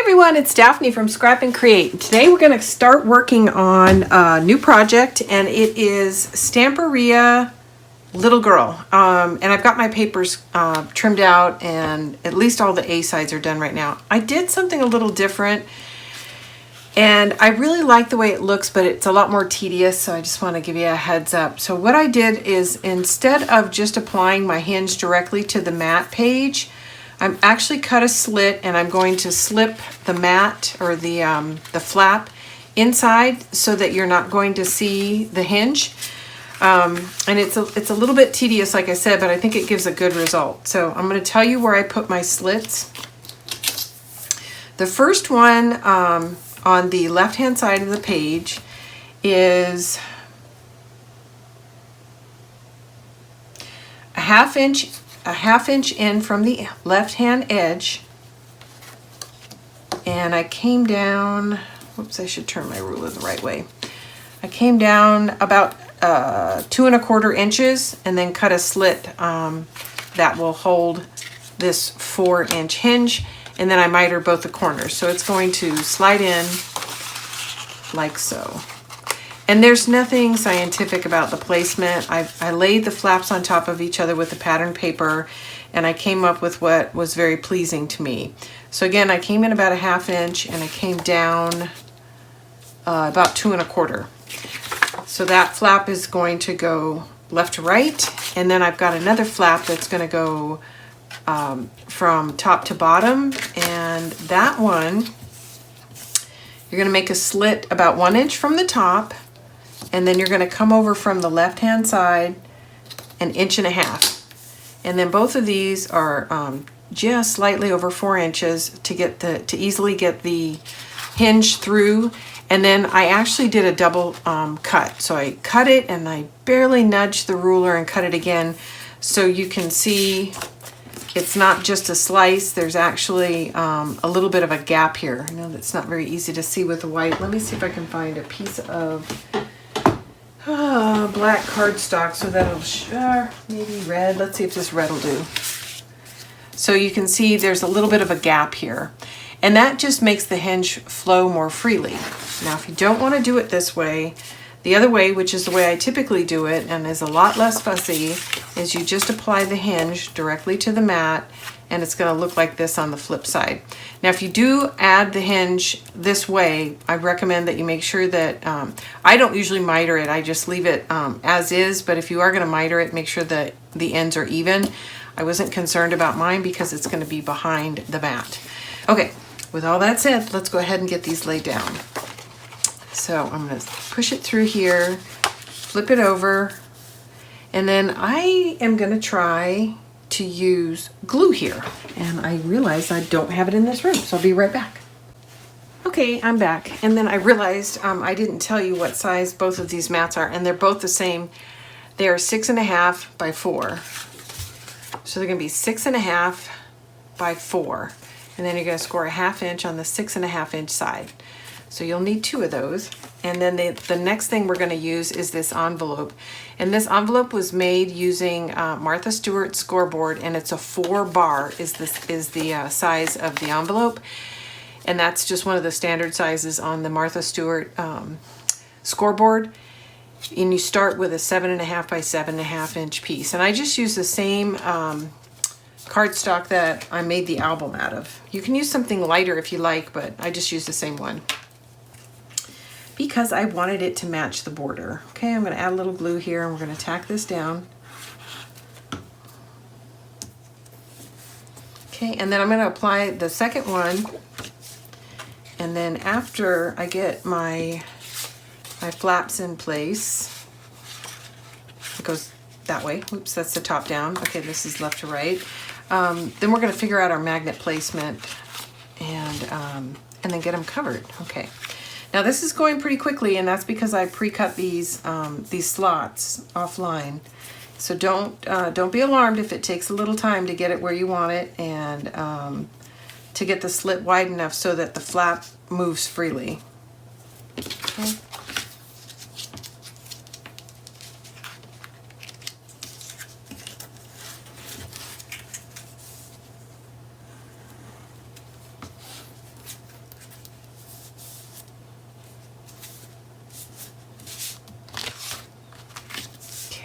everyone, it's Daphne from Scrap and Create. Today we're going to start working on a new project, and it is Stamperia Little Girl. And I've got my papers trimmed out, and at least all the A sides are done right now. I did something a little different, and I really like the way it looks, but it's a lot more tedious, so I just want to give you a heads up. So what I did is, instead of just applying my hinge directly to the mat page, I'm actually cut a slit, and I'm going to slip the mat or the flap inside so that you're not going to see the hinge. And it's a little bit tedious, like I said, but I think it gives a good result. So I'm going to tell you where I put my slits. The first one on the left-hand side of the page is a half inch in from the left-hand edge, and I came down, whoops, I should turn my ruler the right way. I came down about 2 1/4 inches and then cut a slit that will hold this 4-inch hinge, and then I mitered both the corners. So it's going to slide in like so. And there's nothing scientific about the placement. I laid the flaps on top of each other with the pattern paper, and I came up with what was very pleasing to me. So again, I came in about a half inch, and I came down about 2 1/4. So that flap is going to go left to right, and then I've got another flap that's going to go from top to bottom, and that one, you're going to make a slit about 1 inch from the top, and then you're going to come over from the left-hand side 1.5 inches. And then both of these are just slightly over 4 inches to easily get the hinge through. And then I actually did a double cut. So I cut it and I barely nudged the ruler and cut it again, so you can see it's not just a slice. There's actually a little bit of a gap here. I know that's not very easy to see with the white. Let me see if I can find a piece of black cardstock so that'll maybe red. Let's see if this red will do. So you can see there's a little bit of a gap here, and that just makes the hinge flow more freely. Now, if you don't want to do it this way, the other way, which is the way I typically do it and is a lot less fussy, is you just apply the hinge directly to the mat, and it's going to look like this on the flip side. Now, if you do add the hinge this way, I recommend that you make sure that, I don't usually miter it, I just leave it as is, but if you are going to miter it, make sure that the ends are even. I wasn't concerned about mine because it's going to be behind the mat. Okay, with all that said, let's go ahead and get these laid down. So I'm going to push it through here, flip it over, and then I am going to try to use glue here. And I realize I don't have it in this room, so I'll be right back. Okay, I'm back. And then I realized I didn't tell you what size both of these mats are, and they're both the same. They are 6.5 by 4. So they're going to be 6.5 by 4. And then you're going to score a half inch on the 6.5 inch side. So you'll need 2 of those. And then the next thing we're going to use is this envelope. And this envelope was made using Martha Stewart scoreboard, and it's a 4 bar is the size of the envelope. And that's just one of the standard sizes on the Martha Stewart scoreboard. And you start with a 7.5 by 7.5 inch piece. And I just use the same cardstock that I made the album out of. You can use something lighter if you like, but I just use the same one because I wanted it to match the border. Okay, I'm going to add a little glue here, and we're going to tack this down. Okay, and then I'm going to apply the second one, and then after I get my flaps in place, it goes that way. Oops, that's the top down. Okay, this is left to right. Then we're going to figure out our magnet placement and then get them covered. Okay. Now this is going pretty quickly, and that's because I pre-cut these slots offline. So don't be alarmed if it takes a little time to get it where you want it, and to get the slit wide enough so that the flap moves freely. Okay.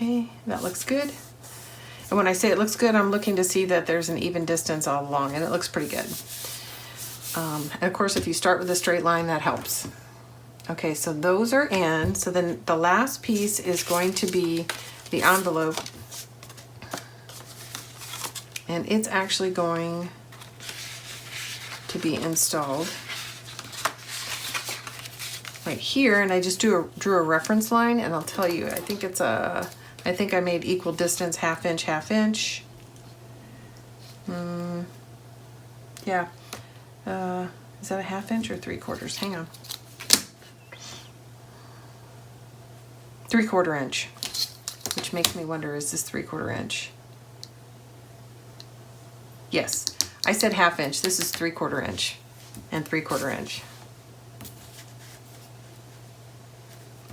Okay, that looks good. And when I say it looks good, I'm looking to see that there's an even distance all along, and it looks pretty good. And of course, if you start with a straight line, that helps. Okay, so those are in. So then the last piece is going to be the envelope. And it's actually going to be installed right here. And I just drew a reference line, and I'll tell you, I think I made equal distance, half inch, half inch. Yeah. Is that a half inch or 3/4? Hang on. 3/4 inch, which makes me wonder, is this 3/4 inch? Yes, I said half inch. This is 3/4 inch and 3/4 inch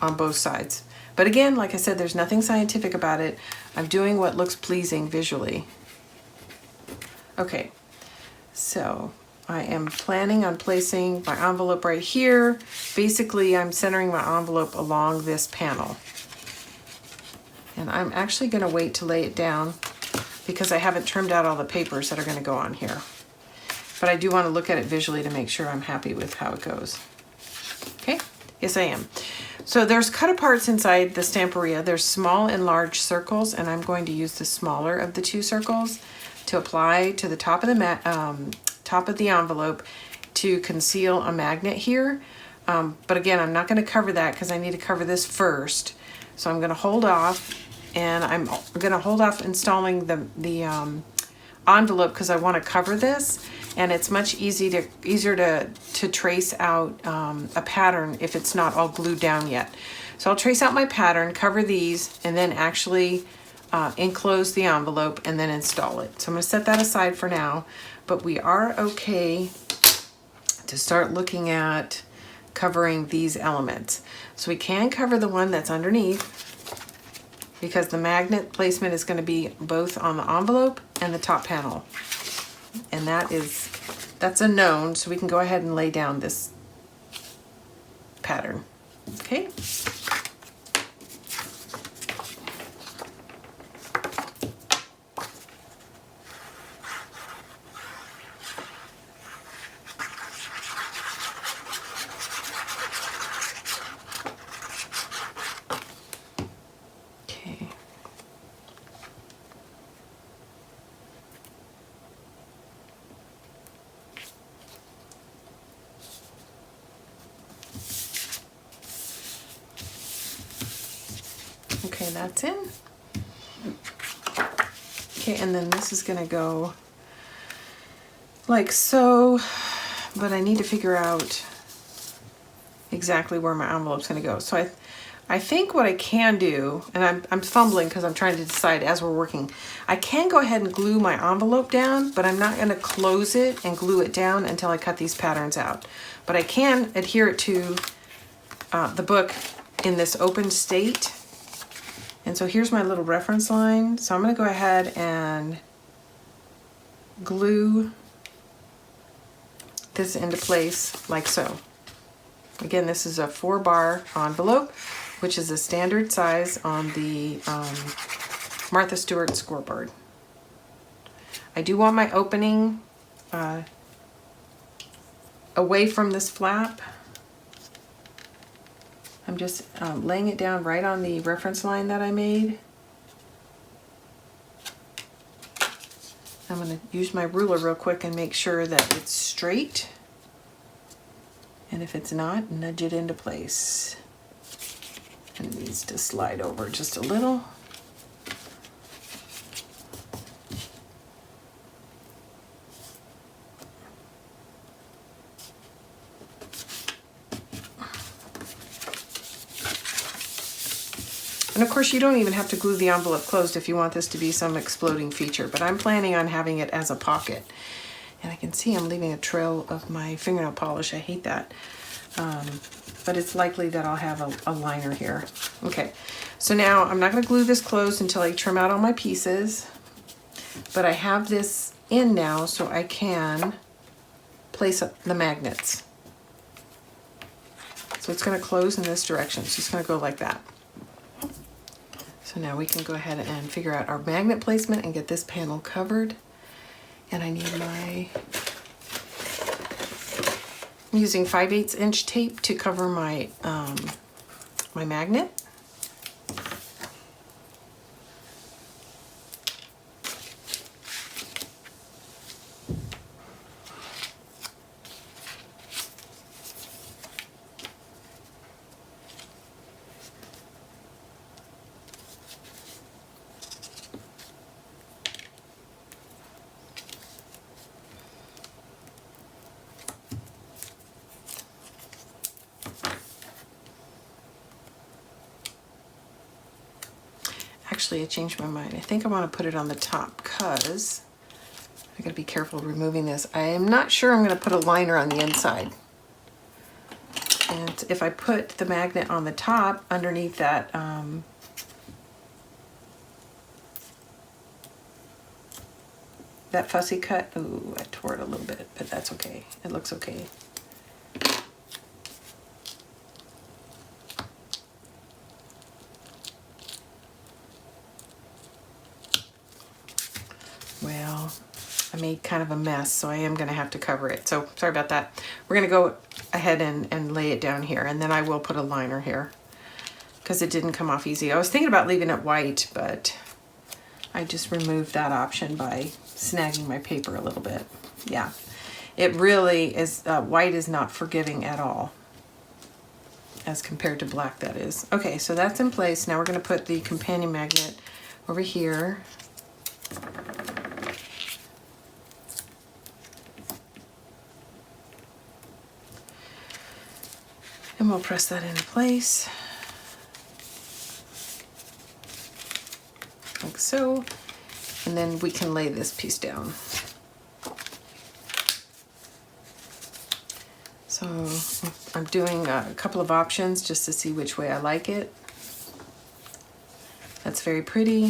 on both sides. But again, like I said, there's nothing scientific about it. I'm doing what looks pleasing visually. Okay, so I am planning on placing my envelope right here. Basically, I'm centering my envelope along this panel. And I'm actually going to wait to lay it down because I haven't trimmed out all the papers that are going to go on here. But I do want to look at it visually to make sure I'm happy with how it goes. Okay, yes I am. So there's cut aparts inside the Stamperia. There's small and large circles, and I'm going to use the smaller of the two circles to apply to the top of the envelope to conceal a magnet here. But again, I'm not going to cover that because I need to cover this first. So I'm going to hold off, and I'm going to hold off installing the envelope because I want to cover this, and it's much easier to trace out a pattern if it's not all glued down yet. So I'll trace out my pattern, cover these, and then actually enclose the envelope and then install it. So I'm going to set that aside for now, but we are okay to start looking at covering these elements. So we can cover the one that's underneath because the magnet placement is going to be both on the envelope and the top panel. And that's a known, so we can go ahead and lay down this pattern. Okay. Okay, that's in. Okay, and then this is gonna go like so, but I need to figure out exactly where my envelope's gonna go. So I think what I can do, and I'm fumbling because I'm trying to decide as we're working, I can go ahead and glue my envelope down, but I'm not gonna close it and glue it down until I cut these patterns out. But I can adhere it to the book in this open state. And so here's my little reference line. So I'm going to go ahead and glue this into place like so. Again, this is a 4-bar envelope, which is a standard size on the Martha Stewart scoreboard. I do want my opening away from this flap. I'm just laying it down right on the reference line that I made. I'm going to use my ruler real quick and make sure that it's straight. And if it's not, nudge it into place. And it needs to slide over just a little. And of course, you don't even have to glue the envelope closed if you want this to be some exploding feature, but I'm planning on having it as a pocket. And I can see I'm leaving a trail of my fingernail polish. I hate that. But it's likely that I'll have a liner here. Okay, so now I'm not going to glue this closed until I trim out all my pieces, but I have this in now so I can place the magnets. So it's going to close in this direction. It's just going to go like that. So now we can go ahead and figure out our magnet placement and get this panel covered. And I need I'm using 5/8 inch tape to cover my, my magnet. Actually, I changed my mind. I think I want to put it on the top because I gotta be careful removing this. I am not sure I'm gonna put a liner on the inside. And if I put the magnet on the top underneath that that fussy cut, ooh, I tore it a little bit, but that's okay. It looks okay. Well, I made kind of a mess, so I am gonna have to cover it. So sorry about that. We're gonna go ahead and lay it down here, and then I will put a liner here because it didn't come off easy. I was thinking about leaving it white, but I just removed that option by snagging my paper a little bit. Yeah, it really is, white is not forgiving at all as compared to black, that is. Okay, so that's in place. Now we're gonna put the companion magnet over here. And we'll press that into place, like so, and then we can lay this piece down. So I'm doing a couple of options just to see which way I like it. That's very pretty.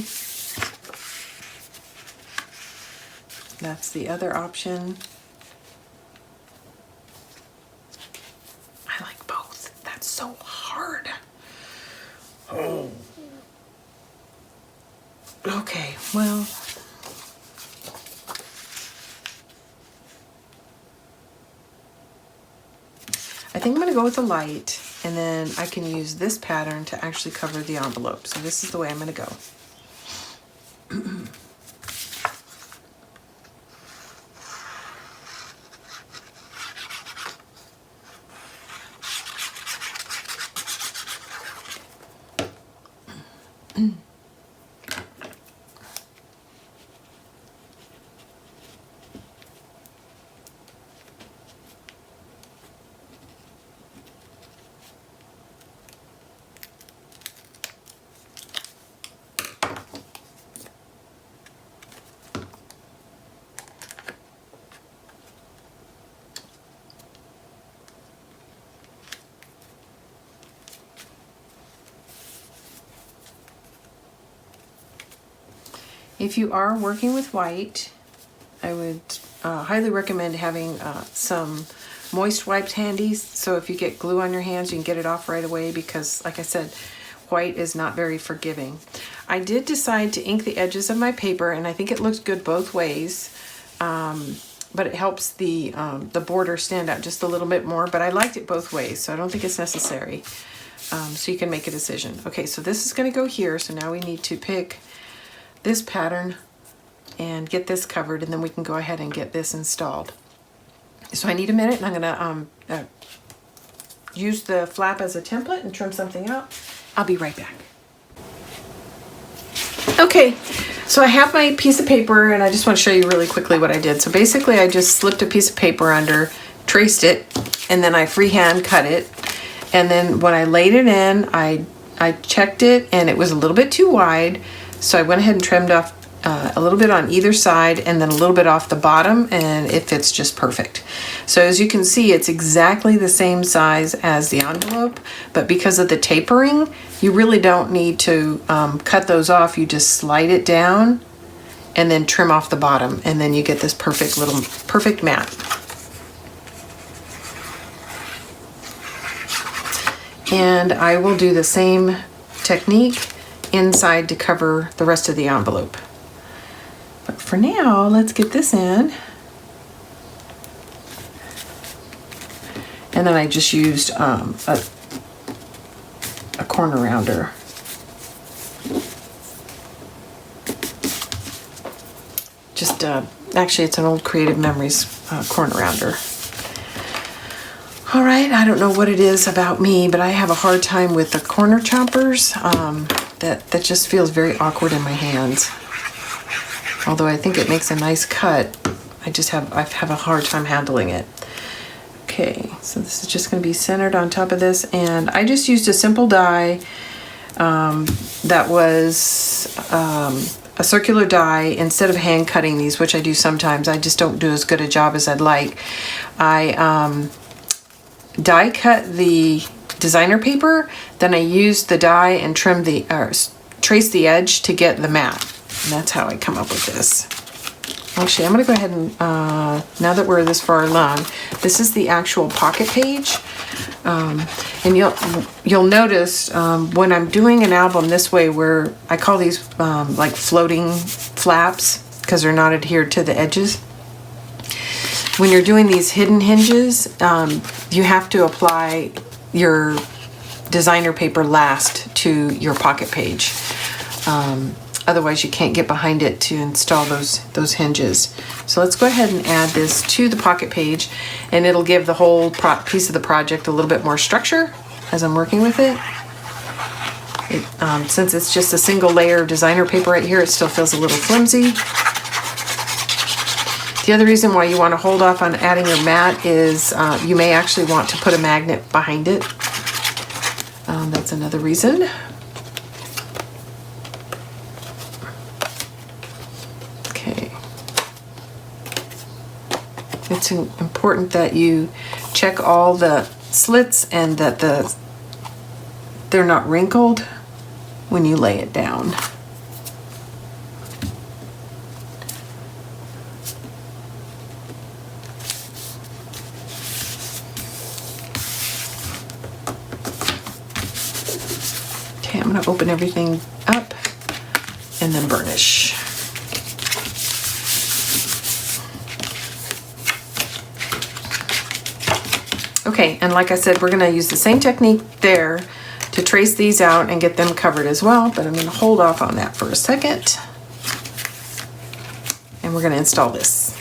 That's the other option. I like both. That's so hard. Oh. Okay, well. I think I'm gonna go with the light, and then I can use this pattern to actually cover the envelope. So this is the way I'm gonna go. If you are working with white, I would highly recommend having some moist wipes handy, so if you get glue on your hands you can get it off right away, because like I said, white is not very forgiving. I did decide to ink the edges of my paper, and I think it looks good both ways, but it helps the border stand out just a little bit more, but I liked it both ways, so I don't think it's necessary. So you can make a decision. Okay, so this is going to go here, so now we need to pick this pattern and get this covered, and then we can go ahead and get this installed. So I need a minute, and I'm gonna use the flap as a template and trim something out. I'll be right back. Okay, so I have my piece of paper, and I just want to show you really quickly what I did. So basically I just slipped a piece of paper under, traced it, and then I freehand cut it. And then when I laid it in, I checked it, and it was a little bit too wide. So I went ahead and trimmed off a little bit on either side, and then a little bit off the bottom, and it fits just perfect. So as you can see, it's exactly the same size as the envelope, but because of the tapering, you really don't need to cut those off. You just slide it down and then trim off the bottom, and then you get this perfect mat. And I will do the same technique inside to cover the rest of the envelope. But for now, let's get this in. And then I just used a corner rounder. Just, actually it's an old Creative Memories corner rounder. All right, I don't know what it is about me, but I have a hard time with the corner choppers. That just feels very awkward in my hands. Although I think it makes a nice cut, I have a hard time handling it. Okay, so this is just going to be centered on top of this, and I just used a simple die that was a circular die. Instead of hand cutting these, which I do sometimes, I just don't do as good a job as I'd like. I die cut the designer paper, then I used the die and trimmed trace the edge to get the mat, and that's how I come up with this. Actually, I'm going to go ahead and, now that we're this far along, this is the actual pocket page. And you'll notice when I'm doing an album this way, where I call these like floating flaps because they're not adhered to the edges. When you're doing these hidden hinges, you have to apply your designer paper last to your pocket page. Otherwise you can't get behind it to install those hinges. So let's go ahead and add this to the pocket page, and it'll give the whole piece of the project a little bit more structure as I'm working with it. Since it's just a single layer of designer paper right here, it still feels a little flimsy. The other reason why you want to hold off on adding your mat is you may actually want to put a magnet behind it. That's another reason. It's important that you check all the slits and that they're not wrinkled when you lay it down. Okay, I'm going to open everything up and then burnish. Okay, and like I said, we're going to use the same technique there to trace these out and get them covered as well, but I'm going to hold off on that for a second. And we're going to install this.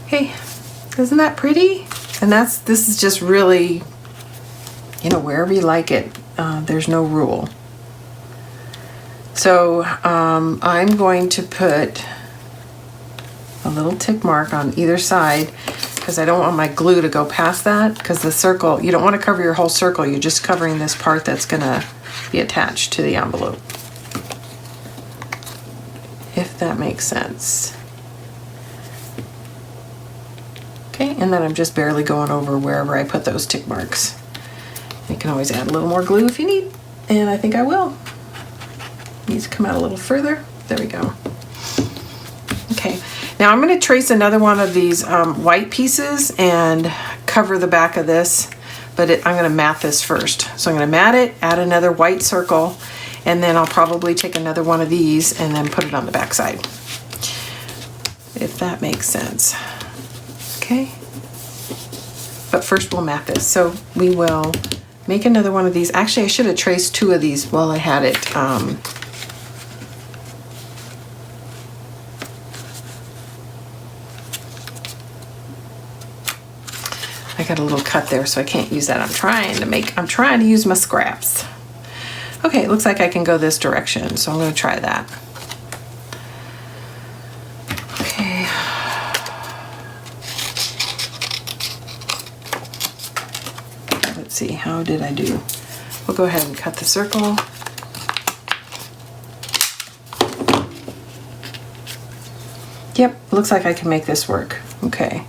Okay, isn't that pretty? And this is just really, you know, wherever you like it. There's no rule. So I'm going to put a little tick mark on either side, because I don't want my glue to go past that, because the circle, you don't want to cover your whole circle, you're just covering this part that's going to be attached to the envelope. If that makes sense. Okay, and then I'm just barely going over wherever I put those tick marks. You can always add a little more glue if you need, and I think I will. Needs to come out a little further. There we go. Okay. Now I'm going to trace another one of these white pieces and cover the back of this, but I'm going to mat this first. So I'm going to mat it, add another white circle, and then I'll probably take another one of these and then put it on the back side, if that makes sense. Okay. But first we'll mat this. So we will make another one of these. Actually, I should have traced two of these while I had it. I got a little cut there, so I can't use that. I'm trying to use my scraps. Okay, it looks like I can go this direction, so I'm going to try that. Okay. Let's see, how did I do? We'll go ahead and cut the circle. Yep, looks like I can make this work. Okay.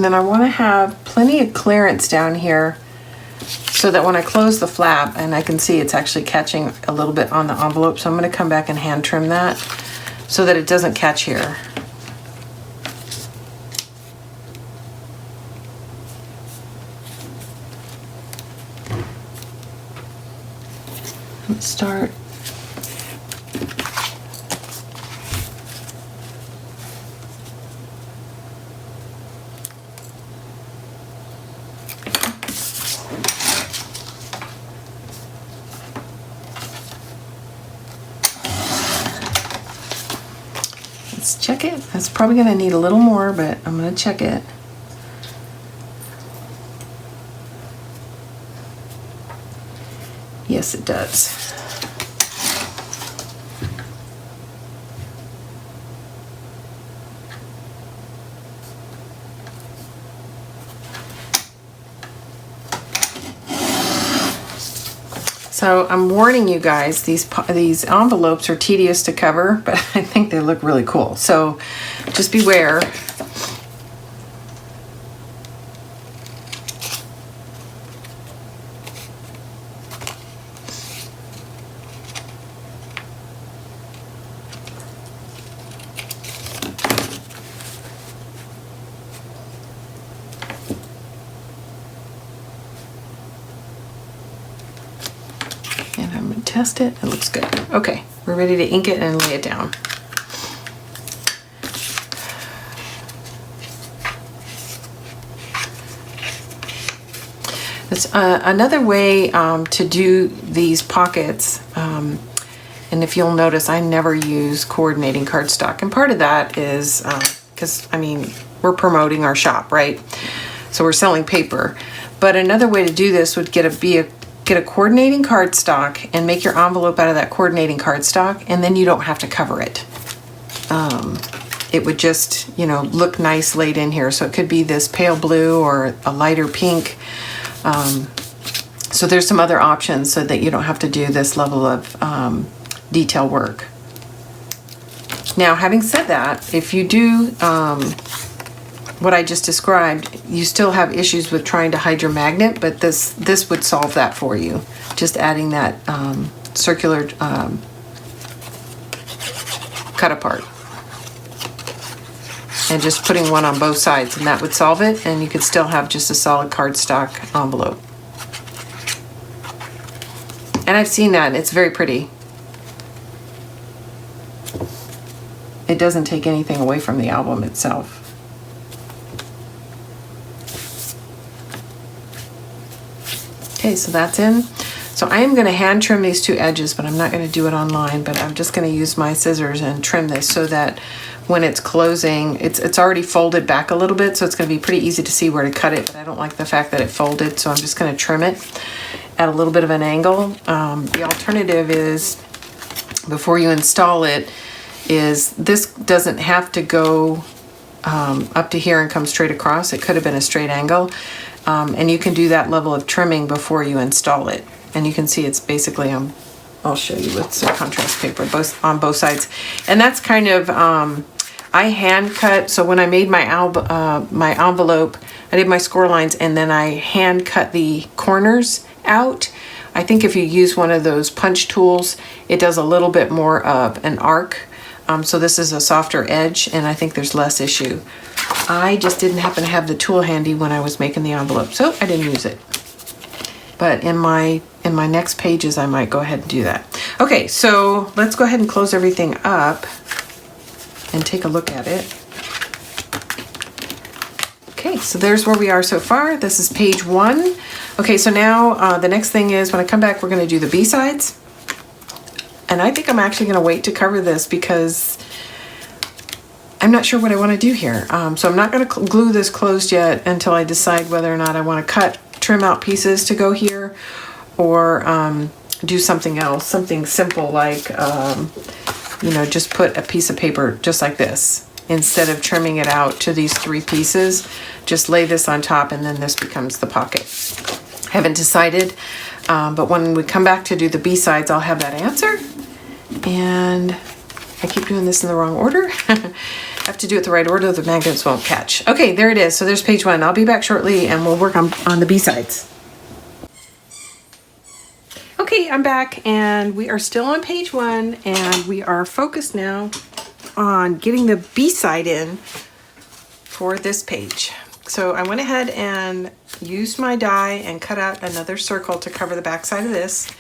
And then I want to have plenty of clearance down here so that when I close the flap, and I can see it's actually catching a little bit on the envelope, so I'm going to come back and hand trim that so that it doesn't catch here. Let's start. Let's check it. That's probably going to need a little more, but I'm going to check it. Yes, it does. So I'm warning you guys, these envelopes are tedious to cover, but I think they look really cool. So just beware. Test it. It looks good. Okay, we're ready to ink it and lay it down. That's another way to do these pockets. And if you'll notice, I never use coordinating cardstock, and part of that is because I mean we're promoting our shop, right? So we're selling paper. But another way to do this would get a coordinating cardstock and make your envelope out of that coordinating cardstock, and then you don't have to cover it. It would just, you know, look nice laid in here. So it could be this pale blue or a lighter pink. So there's some other options so that you don't have to do this level of detail work. Now, having said that, if you do what I just described, you still have issues with trying to hide your magnet, but this would solve that for you. Just adding that circular cut apart. And just putting one on both sides, and that would solve it, and you could still have just a solid cardstock envelope. And I've seen that, and it's very pretty. It doesn't take anything away from the album itself. Okay, so that's in. So I am going to hand trim these two edges, but I'm not going to do it online, but I'm just going to use my scissors and trim this so that when it's closing, it's already folded back a little bit, so it's going to be pretty easy to see where to cut it, but I don't like the fact that it folded, so I'm just going to trim it at a little bit of an angle. The alternative is, before you install it, is this doesn't have to go up to here and come straight across. It could have been a straight angle. And you can do that level of trimming before you install it. And you can see it's basically, I'll show you with some contrast paper on both sides. And that's kind of, I hand cut, so when I made my envelope, I did my score lines and then I hand cut the corners out. I think if you use one of those punch tools, it does a little bit more of an arc. So this is a softer edge, and I think there's less issue. I just didn't happen to have the tool handy when I was making the envelope, so I didn't use it. But in my next pages, I might go ahead and do that. Okay, so let's go ahead and close everything up and take a look at it. Okay, so there's where we are so far. This is page 1. Okay, so now the next thing is when I come back, we're going to do the B-sides. And I think I'm actually going to wait to cover this because I'm not sure what I want to do here. So I'm not going to glue this closed yet until I decide whether or not I want to trim out pieces to go here, or do something else, something simple like, you know, just put a piece of paper just like this. Instead of trimming it out to these 3 pieces, just lay this on top and then this becomes the pocket. Haven't decided, but when we come back to do the B-sides, I'll have that answer. And I keep doing this in the wrong order. have to do it the right order, the magnets won't catch. Okay, there it is. So there's page 1. I'll be back shortly and we'll work on the B-sides. Okay, I'm back and we are still on page 1 and we are focused now on getting the B-side in for this page. So I went ahead and used my die and cut out another circle to cover the back side of this.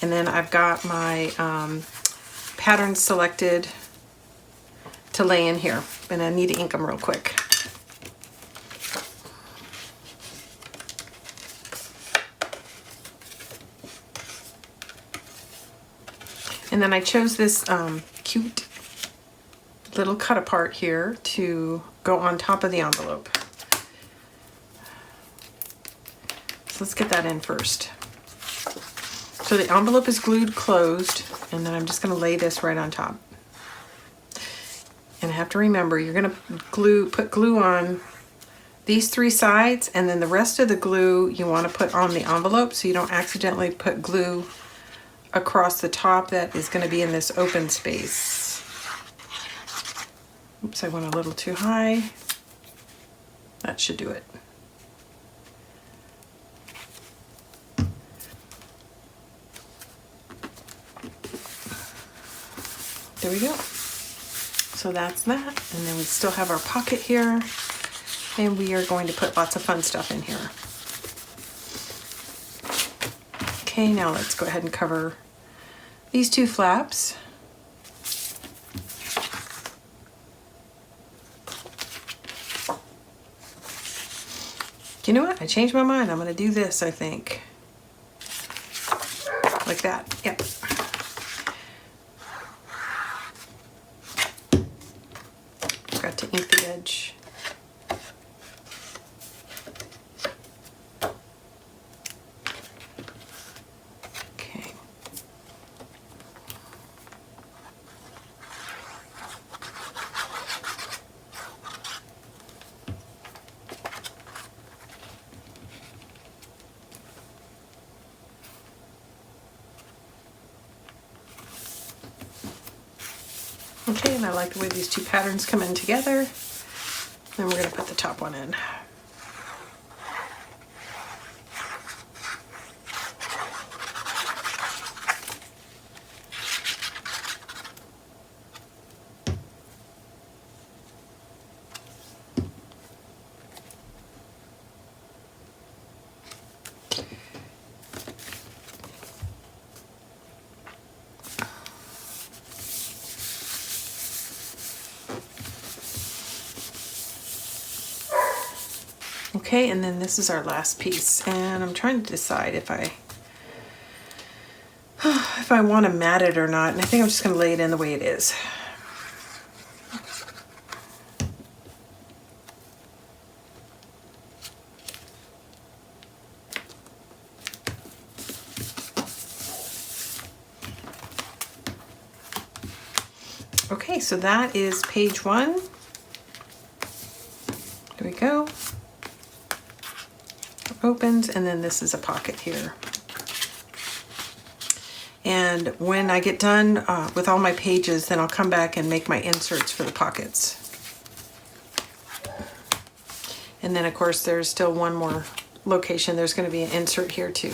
And then I've got my pattern selected to lay in here. And I need to ink them real quick. And then I chose this cute little cut apart here to go on top of the envelope. So let's get that in first. So the envelope is glued closed, and then I'm just going to lay this right on top. And I have to remember, you're going to put glue on these 3 sides, and then the rest of the glue you want to put on the envelope so you don't accidentally put glue across the top that is going to be in this open space. Oops, I went a little too high. That should do it. There we go. So that's that. And then we still have our pocket here. And we are going to put lots of fun stuff in here. Okay, now let's go ahead and cover these 2 flaps. You know what? I changed my mind. I'm going to do this, I think. Like that. Yep. Forgot to ink the edge. Okay. Okay, and I like the way these 2 patterns come in together. Then we're going to put the top one in. Okay, and then this is our last piece, and I'm trying to decide if I want to mat it or not, and I think I'm just going to lay it in the way it is. Okay, so that is page 1. There we go. Opens, and then this is a pocket here. And when I get done with all my pages, then I'll come back and make my inserts for the pockets. And then of course there's still one more location. There's going to be an insert here too.